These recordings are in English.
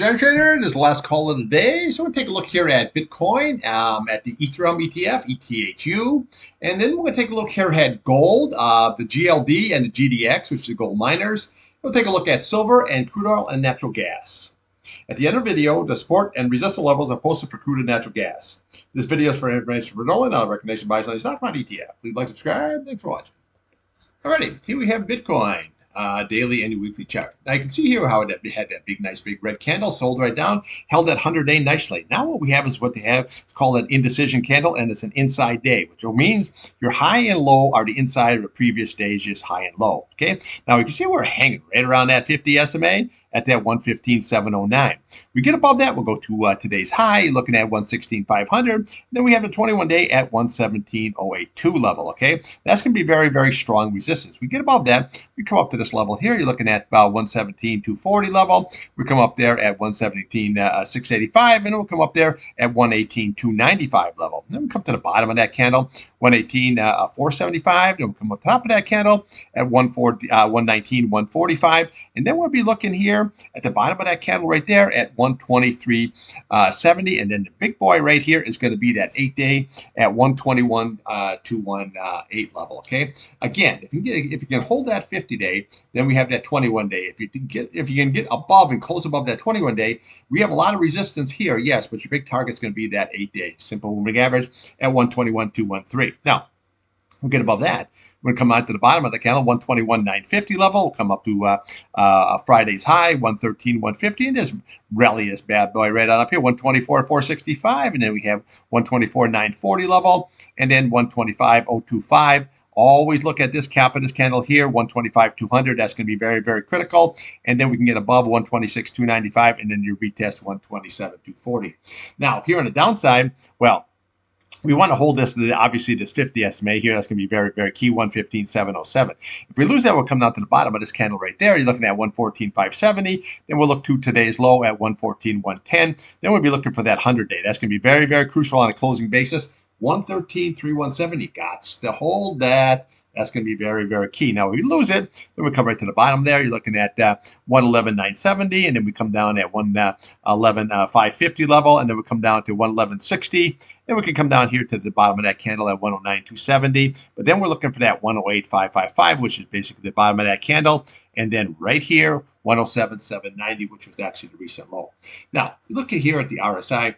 is Irontrader. This is the last call of the day. So we're going to take a look here at Bitcoin, at the Ethereum ETF, ETHU. And then we're going to take a look here at gold, the GLD and the GDX, which is the gold miners. We'll take a look at silver and crude oil and natural gas. At the end of the video, the support and resistance levels are posted for crude and natural gas. This video is for information for Nolan, not a recommendation buys on the stock market ETF. Please like, subscribe. Thanks for watching. Alrighty, here we have Bitcoin. Daily and weekly chart. Now you can see here how it had that nice big red candle, sold right down, held that 100-day nicely. Now what we have is what they have. It's called an indecision candle, and it's an inside day, which means your high and low are the inside of the previous day's just high and low. Okay. Now you can see we're hanging right around that 50 SMA at that 115.709. We get above that, we'll go to today's high, looking at 116.500. Then we have the 21-day at 117.082 level. Okay, that's going to be very, very strong resistance. We get above that, we come up to this level here. You're looking at about 117.240 level. We come up there at 117.685, and we'll come up there at 118.295 level. Then we come to the bottom of that candle, 118.475. Then we'll come up top of that candle at 119.145, and then we'll be looking here at the bottom of that candle right there at 123.70, and then the big boy right here is going to be that 8-day at 121.218 level. Okay, again, if you can hold that 50-day, then we have that 21-day. If you can get above and close above that 21-day, we have a lot of resistance here, yes, but your big target is going to be that 8-day simple moving average at 121.213. Now, we'll get above that. We're going to come out to the bottom of the candle, 121.950 level. We'll come up to Friday's high, 113.150, and just rally this bad boy right on up here, 124.465, and then we have 124.940 level, and then 125.025. Always look at this cap of this candle here, 125.200. That's going to be very, very critical. And then we can get above 126.295, and then you retest 127.240. Now, here on the downside, well, we want to hold this, obviously, this 50 SMA here. That's going to be very, very key, 115.707. If we lose that, we'll come down to the bottom of this candle right there. You're looking at 114.570. Then we'll look to today's low at 114.110. Then we'll be looking for that 100-day. That's going to be very, very crucial on a closing basis. 113.317. You got to hold that. That's going to be very, very key. Now, if we lose it, then we come right to the bottom there. You're looking at 111.970, and then we come down at 111.550 level, and then we come down to 111.60. Then we can come down here to the bottom of that candle at 109.270. But then we're looking for that 108.555, which is basically the bottom of that candle. And then right here, 107.790, which was actually the recent low. Now, look at here at the RSI.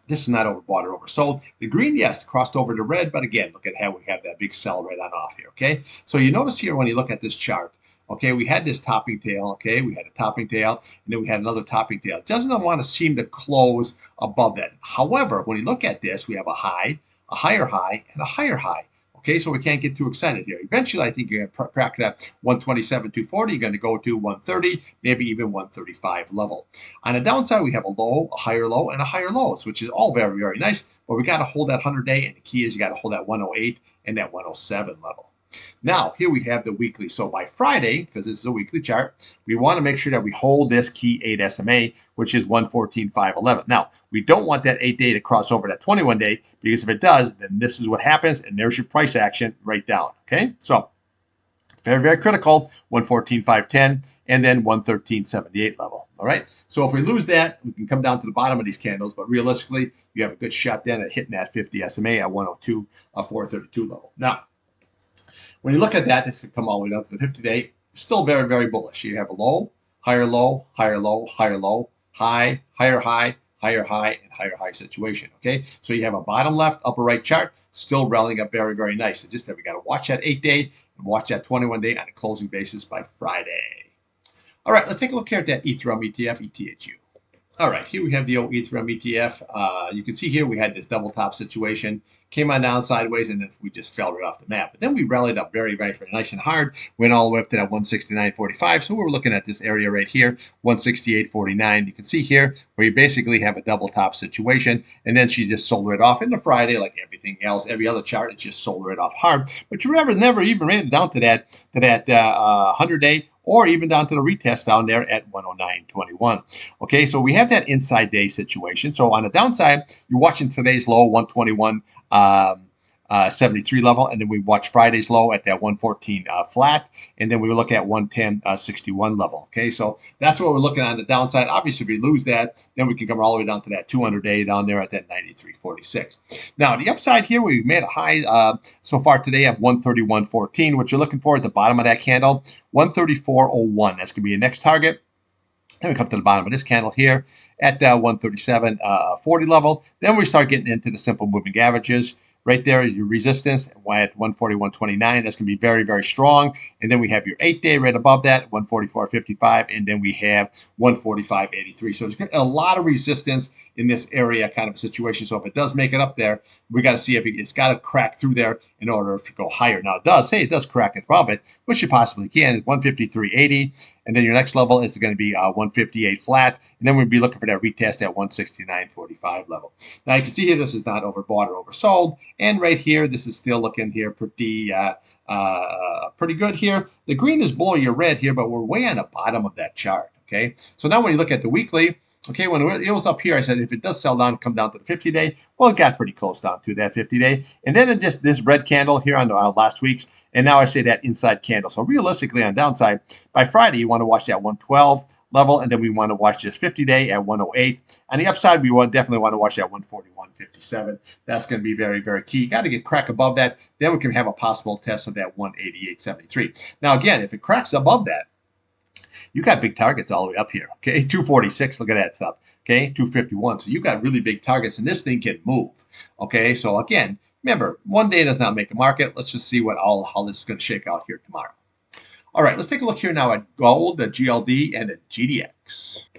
This is not overbought or oversold. The green, yes, crossed over to red, but again, look at how we have that big sell right on off here, okay? So you notice here when you look at this chart, okay, we had this topping tail, okay? We had a topping tail, and then we had another topping tail. It doesn't want to seem to close above that. However, when you look at this, we have a high, a higher high, and a higher high. Okay, so we can't get too excited here. Eventually, I think you're going to crack that 127.240. You're going to go to 130, maybe even 135 level. On the downside, we have a low, a higher low, and a higher lows, which is all very, very nice. But we got to hold that 100-day, and the key is you got to hold that 108 and that 107 level. Now, here we have the weekly. So by Friday, because this is a weekly chart, we want to make sure that we hold this key 8 SMA, which is 114.511. Now, we don't want that 8-day to cross over that 21-day, because if it does, then this is what happens, and there's your price action right down. Okay, so very, very critical, 114.510, and then 113.78 level. All right, so if we lose that, we can come down to the bottom of these candles, but realistically, you have a good shot then at hitting that 50 SMA at 102.432 level. Now, when you look at that, this could come all the way down to the 50-day. Still very, very bullish. You have a low, higher low, higher low, higher low, high, higher high, higher high, and higher high situation. Okay, so you have a bottom left, upper right chart, still rallying up very, very nice. It's just that we got to watch that 8-day and watch that 21-day on a closing basis by Friday. All right, let's take a look here at that Ethereum ETF, ETHU. All right, here we have the old Ethereum ETF. You can see here we had this double top situation, came on down sideways, and then we just fell right off the map. But then we rallied up very, very nice and hard, went all the way up to that 169.45. So we're looking at this area right here, 168.49. You can see here where you basically have a double top situation, and then she just sold right off into Friday, like everything else, every other chart, it just sold right off hard. But you never even made it down to that 100-day. Or even down to the retest down there at 109.21. Okay, so we have that inside day situation. So on the downside, you're watching today's low, 121. 73 level, and then we watch Friday's low at that 114 flat, and then we look at 110.61 level. Okay, so that's what we're looking at on the downside. Obviously, if we lose that, then we can come all the way down to that 200-day down there at that 93.46. Now, the upside here, we made a high so far today of 131.14. What you're looking for at the bottom of that candle, 134.01. That's going to be your next target. Then we come to the bottom of this candle here at 137.40 level. Then we start getting into the simple moving averages. Right there is your resistance at 141.29. That's going to be very, very strong. And then we have your 8-day right above that, 144.55. And then we have 145.83. So there's a lot of resistance in this area kind of a situation. So if it does make it up there, we got to see if it's got to crack through there in order to go higher. Now, it does crack above it, which you possibly can. 153.80. And then your next level is going to be 158 flat. And then we'll be looking for that retest at 169.45 level. Now, you can see here this is not overbought or oversold. And right here, this is still looking here pretty good here. The green is below your red here, but we're way on the bottom of that chart, okay? So now when you look at the weekly, okay, when it was up here, I said if it does sell down, come down to the 50-day. Well, it got pretty close down to that 50-day. And then it just this red candle here on last week's, and now I say that inside candle. So realistically, on downside, by Friday, you want to watch that 112 level, and then we want to watch this 50-day at 108. On the upside, we definitely want to watch that 141.57. That's going to be very, very key. You got to get crack above that. Then we can have a possible test of that 188.73. Now, again, if it cracks above that, you got big targets all the way up here. Okay, 246. Look at that stuff. Okay, 251. So you got really big targets, and this thing can move. Okay, so again, remember, one day does not make a market. Let's just see how this is going to shake out here tomorrow. All right, let's take a look here now at gold, the GLD, and the GDX.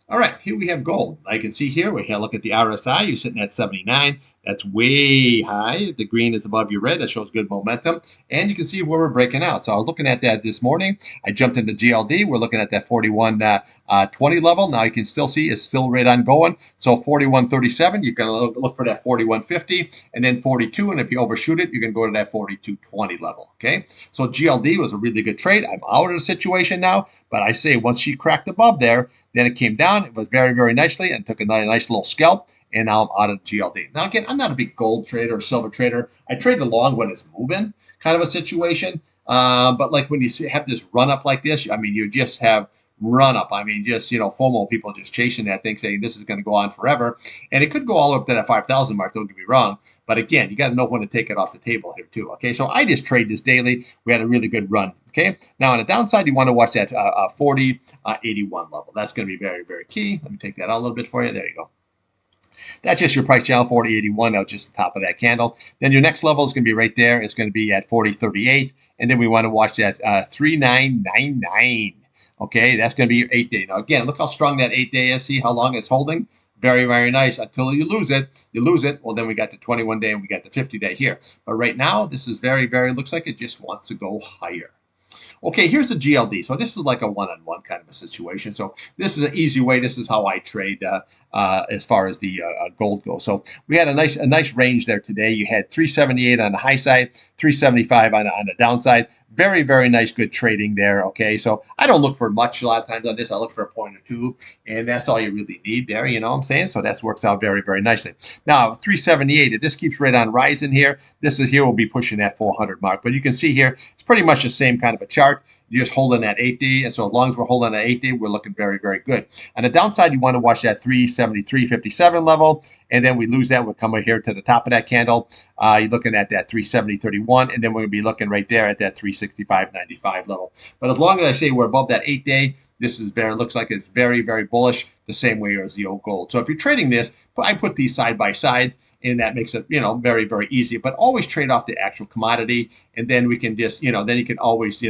All right, here we have gold. I can see here, we look at the RSI. You're sitting at 79. That's way high. The green is above your red. That shows good momentum. And you can see where we're breaking out. So I was looking at that this morning. I jumped into GLD. We're looking at that 41.20 level. Now you can still see it's still right on going. So 41.37, you're going to look for that 41.50 and then 42. And if you overshoot it, you're going to go to that 42.20 level. Okay. So GLD was a really good trade. I'm out of the situation now. But I say once she cracked above there, then it came down. It was very, very nicely and took a nice little scalp. And now I'm out of GLD. Now, again, I'm not a big gold trader or silver trader. I trade along when it's moving kind of a situation. But like when you have this run up like this, I mean, you just have run up. I mean, just, FOMO people just chasing that thing saying this is going to go on forever. And it could go all the way up to that 5,000 mark. Don't get me wrong. But again, you got to know when to take it off the table here too. Okay, so I just trade this daily. We had a really good run. Okay, now on the downside, you want to watch that 40.81 level. That's going to be very, very key. Let me take that out a little bit for you. There you go. That's just your price channel, 40.81, now just the top of that candle. Then your next level is going to be right there. It's going to be at 40.38. And then we want to watch that 39.99. Okay, that's going to be your 8-day. Now, again, look how strong that 8-day is. See how long it's holding? Very, very nice until you lose it. You lose it. Well, then we got the 21-day and we got the 50-day here. But right now, this is very, very, looks like it just wants to go higher. Okay, here's a GLD. So this is like a one-on-one kind of a situation. So this is an easy way. This is how I trade as far as the gold goes. So we had a nice range there today. You had 378 on the high side, 375 on the downside. Very, very nice, good trading there. Okay, so I don't look for much a lot of times on this. I look for a point or two, and that's all you really need there. You know what I'm saying? So that works out very, very nicely. Now, 378, if this keeps right on rising here, this is here will be pushing that 400 mark. But you can see here, it's pretty much the same kind of a chart. You're just holding that 8-day, and so as long as we're holding that 8-day, we're looking very, very good. On the downside, you want to watch that 373.57 level, and then we lose that. We'll come right here to the top of that candle. You're looking at that 370.31, and then we're going to be looking right there at that 365.95 level. But as long as I say we're above that 8-day, this is very, looks like it's very, very bullish, the same way as the old gold. So if you're trading this, I put these side by side, and that makes it, very, very easy. But always trade off the actual commodity, and then we can just, then you can always,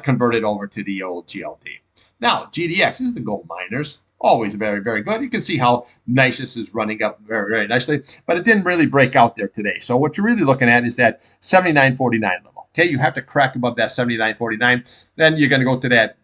convert it over to the old GLD. Now, GDX, this is the gold miners. Always very, very good. You can see how nice this is running up very, very nicely, but it didn't really break out there today. So what you're really looking at is that 79.49 level. Okay, you have to crack above that 79.49. Then you're going to go to that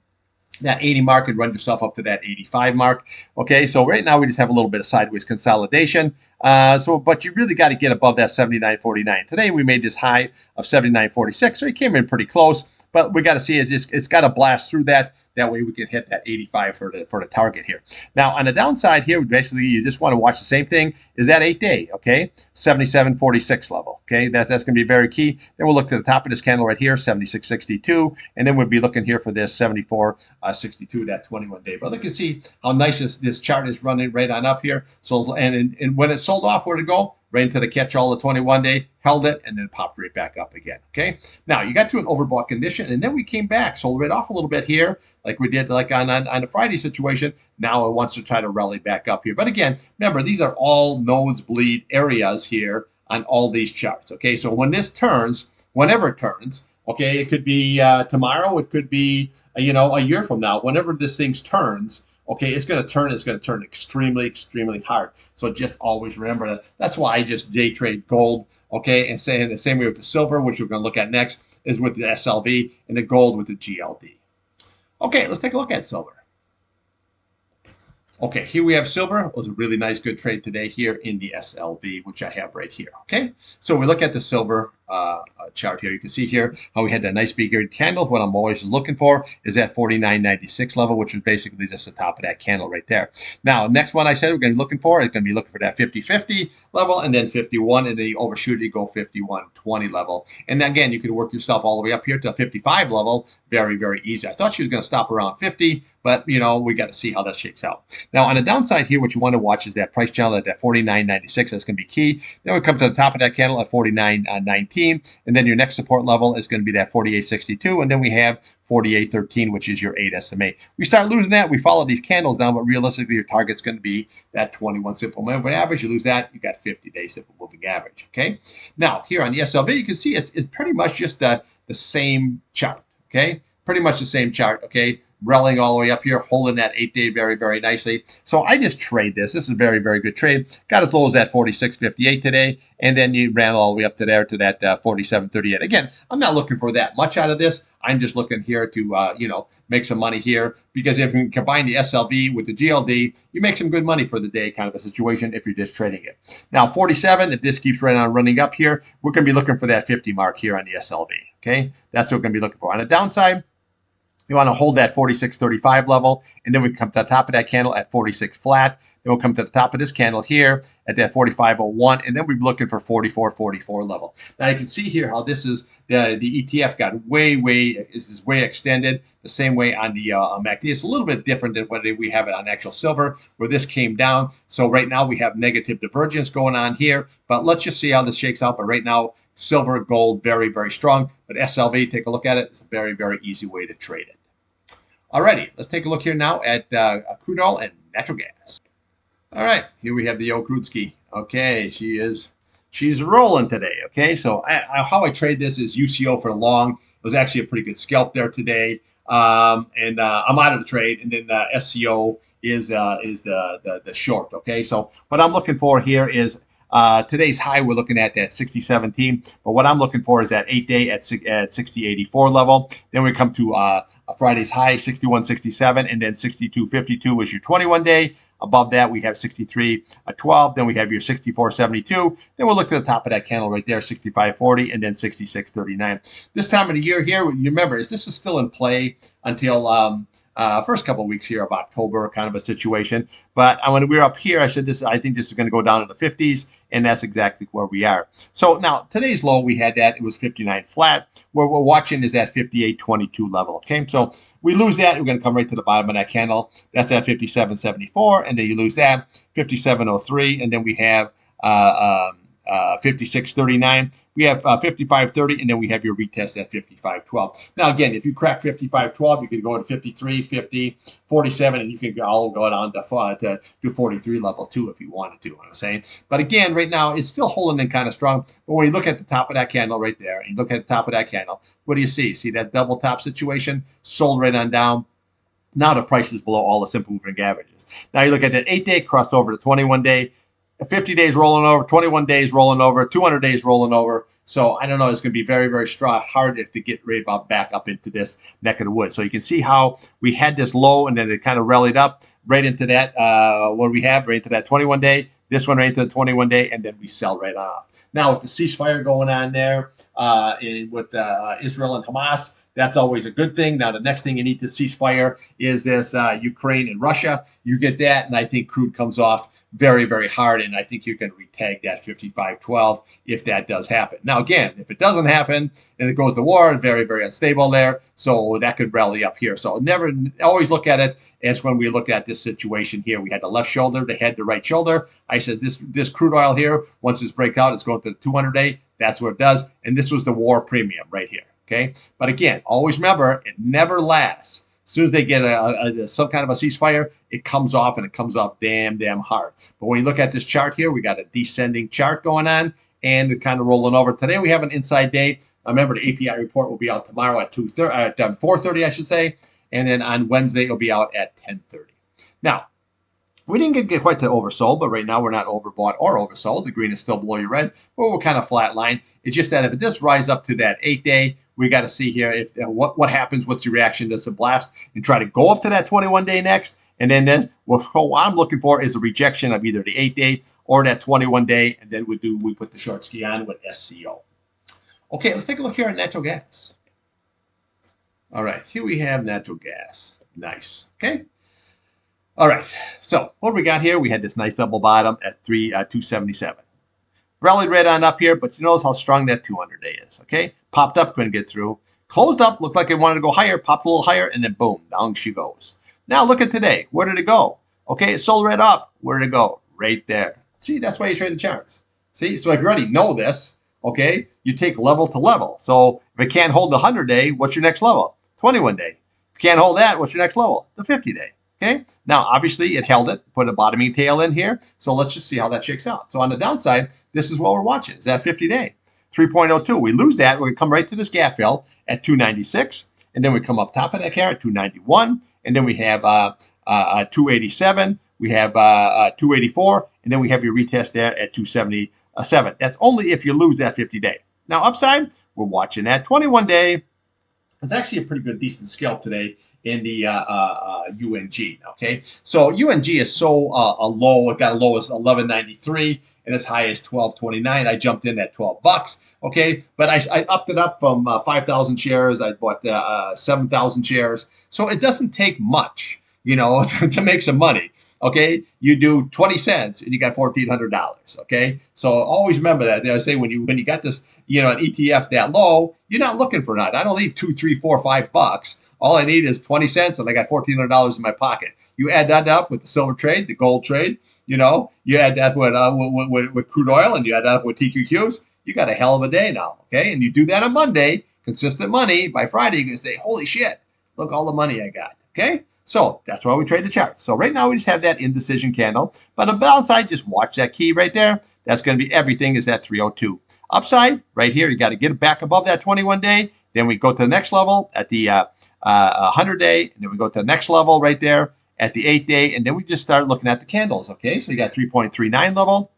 80 mark and run yourself up to that 85 mark. Okay, so right now we just have a little bit of sideways consolidation. But you really got to get above that 79.49. Today we made this high of 79.46, so it came in pretty close. But we got to see it's got to blast through that That way we can hit that 85 for the target here. Now on the downside here, basically you just want to watch the same thing is that 8-day, okay, 77.46 level, okay, that's going to be very key. Then we'll look to the top of this candle right here, 76.62, and then we'll be looking here for this 74.62, that 21-day. But look and see how nice this chart is running right on up here. So and when it sold off, where to go? Right into the catch-all, the 21-day, held it, and then popped right back up again, okay? Now, you got to an overbought condition, and then we came back, sold right off a little bit here, like we did like on the Friday situation. Now it wants to try to rally back up here. But again, remember, these are all nosebleed areas here on all these charts, okay? So when this turns, whenever it turns, okay, it could be tomorrow, it could be, a year from now, whenever this thing turns, okay, it's going to turn extremely, extremely hard. So just always remember that. That's why I just day trade gold, okay, and say in the same way with the silver, which we're going to look at next, is with the SLV, and the gold with the GLD. Okay, let's take a look at silver. Okay, here we have silver. It was a really nice, good trade today here in the SLV, which I have right here, okay? So we look at the silver chart here. You can see here how we had that nice big candle. What I'm always looking for is that 49.96 level, which is basically just the top of that candle right there. Now, next one I said we're going to be looking for is going to be looking for that 50.50 level, and then 51, and then you overshoot it, you go 51.20 level. And then again, you can work yourself all the way up here to 55 level. Very, very easy. I thought she was going to stop around 50, but, we got to see how that shakes out. Now, on the downside here, what you want to watch is that price channel at that 49.96. That's going to be key. Then we come to the top of that candle at 49.19, and then your next support level is going to be that 48.62, and then we have 48.13, which is your 8 SMA. We start losing that, we follow these candles down, but realistically, your target's going to be that 21 simple moving average. You lose that, you got 50-day simple moving average, okay? Now, here on the SLV, you can see it's pretty much just the same chart, okay? Pretty much the same chart, okay? Rallying all the way up here, holding that 8-day very, very nicely. So I just trade this. This is a very, very good trade. Got as low as that 46.58 today, and then you ran all the way up to there to that 47.38. Again, I'm not looking for that much out of this. I'm just looking here to, make some money here, because if you combine the SLV with the GLD, you make some good money for the day, kind of a situation if you're just trading it. Now, 47, if this keeps right on running up here, we're going to be looking for that 50 mark here on the SLV, okay? That's what we're going to be looking for. On the downside, you want to hold that 46.35 level, and then we come to the top of that candle at 46 flat. Then we'll come to the top of this candle here at that 45.01, and then we're looking for 44.44 level. Now you can see here how this is the ETF got is way extended. The same way on the MACD. It's a little bit different than what we have it on actual silver, where this came down. So right now we have negative divergence going on here, but let's just see how this shakes out. But right now, silver, gold, very, very strong. But SLV, take a look at it. It's a very, very easy way to trade it. Alrighty, let's take a look here now at crude oil and natural gas. All right, here we have the old crude ski. Okay, she's rolling today. Okay, so how I trade this is UCO for the long. It was actually a pretty good scalp there today, and I'm out of the trade. And then SCO is the short. Okay, so what I'm looking for here is today's high. We're looking at that 60.17, but what I'm looking for is that 8-day at 60.84 level. Then we come to a Friday's high, 61.67, and then 62.52 was your 21-day. Above that, we have 63.12. Then we have your 64.72. Then we'll look to the top of that candle right there, 65.40, and then 66.39. This time of the year here, you remember, this is still in play until first couple of weeks here of October, kind of a situation. But when we were up here, I said I think this is going to go down to the 50s, and that's exactly where we are. So now today's low, we had that, it was 59 flat. Where we're watching is that 58.22 level. Okay, so we lose that, we're going to come right to the bottom of that candle. That's at 57.74, and then you lose that, 57.03, and then we have 56.39. We have 55.30, and then we have your retest at 55.12. Now, again, if you crack 55.12, you can go to 53, 50, 47, and you can all go down to 43 level too if you wanted to, I'm saying. But again, right now, it's still holding in kind of strong. But when you look at the top of that candle right there, and you look at the top of that candle, what do you see? See that double top situation? Sold right on down. Now the price is below all the simple moving averages. Now you look at that 8-day, crossed over to 21-day. 50 days rolling over, 21 days rolling over, 200 days rolling over. So I don't know, it's going to be very, very strong, hard to get right about back up into this neck of the woods. So you can see how we had this low, and then it kind of rallied up right into that, what we have, right into that 21-day. This one right into the 21-day, and then we sell right off. Now with the ceasefire going on there, with Israel and Hamas. That's always a good thing. Now, the next thing you need to ceasefire is this Ukraine and Russia. You get that, and I think crude comes off very, very hard, and I think you can retag that 55.12 if that does happen. Now, again, if it doesn't happen and it goes to war, very, very unstable there, so that could rally up here. So never, always look at it as when we look at this situation here. We had the left shoulder, the head, the right shoulder. I said this crude oil here, once this breaks out, it's going to the 200-day. That's what it does, and this was the war premium right here. Okay, but again, always remember, it never lasts. As soon as they get some kind of a ceasefire, it comes off, and it comes off damn hard. But when you look at this chart here, we got a descending chart going on, and it's kind of rolling over. Today we have an inside day. Remember, the API report will be out tomorrow at 4:30, I should say, and then on Wednesday it'll be out at 10:30. Now, we didn't get quite to oversold, but right now we're not overbought or oversold. The green is still below your red, but we're kind of flat line. It's just that if it does rise up to that 8-day, we got to see here if what happens, what's the reaction. Does it blast and try to go up to that 21-day next? And then what I'm looking for is a rejection of either the 8-day or that 21-day, and then we put the short ski on with SCO. Okay, let's take a look here at natural gas. All right, here we have natural gas. Nice. Okay. All right, so what do we got here? We had this nice double bottom at 277. Rallied right on up here, but you notice how strong that 200-day is, okay? Popped up, couldn't get through. Closed up, looked like it wanted to go higher, popped a little higher, and then boom, down she goes. Now look at today. Where did it go? Okay, it sold right up. Where did it go? Right there. See, that's why you trade the charts. See, so if you already know this, okay, you take level to level. So if it can't hold the 100-day, what's your next level? 21-day. If you can't hold that, what's your next level? The 50-day. Okay, now obviously it held it, put a bottoming tail in here. So let's just see how that shakes out. So on the downside, this is what we're watching. Is that 50-day? 3.02. We lose that. We're going to come right to this gap fill at 296. And then we come up top of that here at 291. And then we have 287. We have 284. And then we have your retest there at 277. That's only if you lose that 50-day. Now upside, we're watching that 21-day. It's actually a pretty good, decent scalp today in the UNG. Okay, so UNG is so low. It got a low as 11.93 and as high as 12.29. I jumped in at $12. Okay, but I upped it up from 5,000 shares. I bought 7,000 shares. So it doesn't take much, you know, to make some money. Okay, you do 20 cents and you got $1,400. Okay, so always remember that. I say when you got this, you know, an ETF that low, you're not looking for that. I don't need $2, $3, $4, $5. All I need is 20 cents, and I got $1,400 in my pocket. You add that up with the silver trade, the gold trade. You know, you add that with crude oil, and you add that up with TQQs. You got a hell of a day now. Okay, and you do that on Monday, consistent money. By Friday, you're gonna say, "Holy shit! Look all the money I got." Okay. So that's why we trade the chart. So right now we just have that indecision candle. But on the downside, just watch that key right there. That's going to be everything is at 302. Upside, right here, you got to get it back above that 21-day. Then we go to the next level at the 100-day. And then we go to the next level right there at the 8-day. And then we just start looking at the candles. Okay, so you got 3.39 level.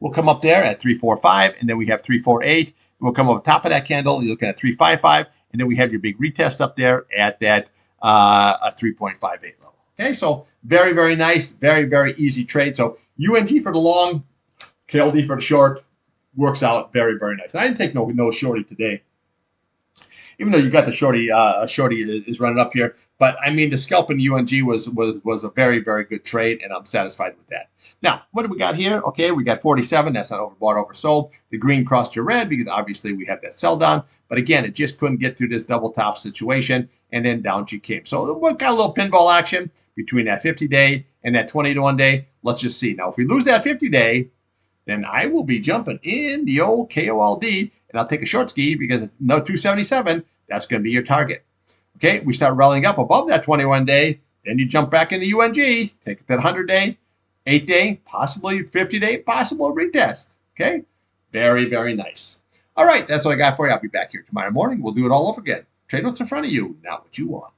We'll come up there at 345. And then we have 348. We'll come over top of that candle. You're looking at 355. And then we have your big retest up there at that a 3.58 level. Okay, so very, very nice, very, very easy trade. So UNG for the long, GLD for the short, works out very, very nice. I didn't take no shorty today, even though you got the shorty. Shorty is running up here, but I mean the scalp in UNG was a very, very good trade, and I'm satisfied with that. Now, what do we got here? Okay, we got 47. That's not overbought, oversold. The green crossed your red because obviously we have that sell down. But again, it just couldn't get through this double top situation, and then down she came. So we got a little pinball action between that 50-day and that 21-day. Let's just see. Now, if we lose that 50-day, then I will be jumping in the old KOLD, and I'll take a short ski because no 277. That's going to be your target. Okay, we start rallying up above that 21-day. Then you jump back into UNG, take that 100-day. 8-day, possibly 50-day, possible retest. Okay? Very, very nice. All right, that's all I got for you. I'll be back here tomorrow morning. We'll do it all over again. Trade what's in front of you, not what you want.